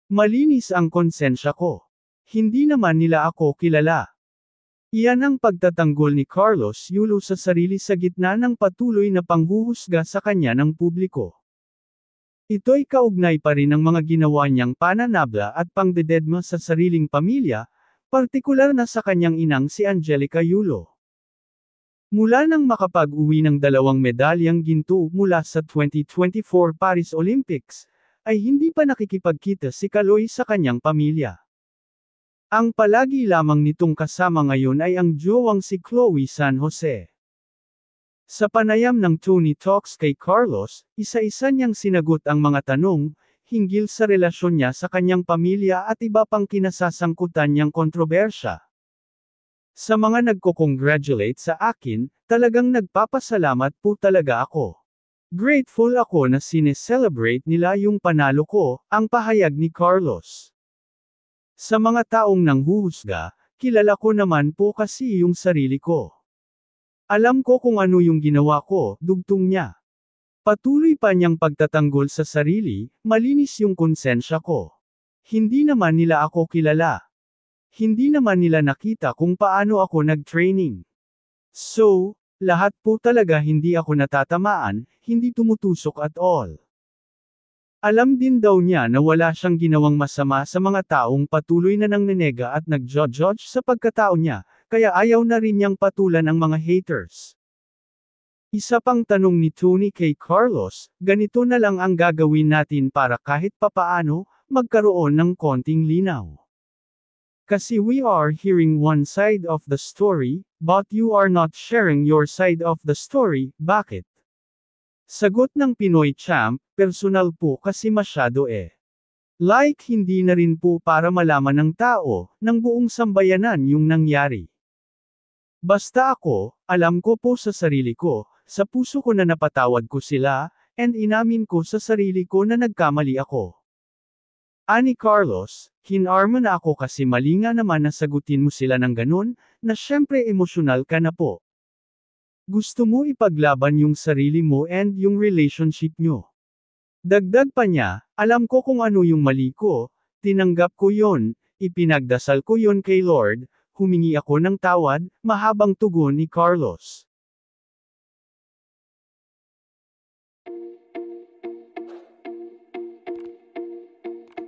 Malinis ang konsensya ko. Hindi naman nila ako kilala. Iyan ang pagtatanggol ni Carlos Yulo sa sarili sa gitna ng patuloy na panghuhusga sa kanya ng publiko. Ito'y kaugnay pa rin ng mga ginawa niyang pananabla at pangdededma sa sariling pamilya, partikular na sa kanyang inang si Angelica Yulo. Mula nang makapag-uwi ng 2 medalyang ginto mula sa 2024 Paris Olympics, ay hindi pa nakikipagkita si Kaloy sa kanyang pamilya. Ang palagi lamang nitong kasama ngayon ay ang jowang si Chloe San Jose. Sa panayam ng Tony Talks kay Carlos, isa-isa niyang sinagot ang mga tanong, hinggil sa relasyon niya sa kanyang pamilya at iba pang kinasasangkutan niyang kontrobersya. Sa mga nagko-congratulate sa akin, talagang nagpapasalamat po talaga ako. Grateful ako na sineselebrate nila yung panalo ko, ang pahayag ni Carlos. Sa mga taong nanghuhusga, kilala ko naman po kasi yung sarili ko. Alam ko kung ano yung ginawa ko, dugtong niya. Patuloy pa niyang pagtatanggol sa sarili, malinis yung konsensya ko. Hindi naman nila ako kilala. Hindi naman nila nakita kung paano ako nag-training. So, lahat po talaga hindi ako natatamaan, hindi tumutusok at all. Alam din daw niya na wala siyang ginawang masama sa mga taong patuloy na nangnenega at nag-judge sa pagkatao niya, kaya ayaw na rin niyang patulan ang mga haters. Isa pang tanong ni Tony kay Carlos, ganito na lang ang gagawin natin para kahit papaano, magkaroon ng konting linaw. Kasi we are hearing one side of the story, but you are not sharing your side of the story, bakit? Sagot ng Pinoy Champ, personal po kasi masyado eh. Like hindi na rin po para malaman ng tao, ng buong sambayanan yung nangyari. Basta ako, alam ko po sa sarili ko, sa puso ko na napatawad ko sila, and inamin ko sa sarili ko na nagkamali ako. Ani Carlos, hinarma na ako kasi mali nga naman na sagutin mo sila ng ganun, na syempre emosyonal ka na po. Gusto mo ipaglaban yung sarili mo and yung relationship nyo. Dagdag pa niya, alam ko kung ano yung mali ko, tinanggap ko yon, ipinagdasal ko yon kay Lord, humingi ako ng tawad, mahabang tugon ni Carlos.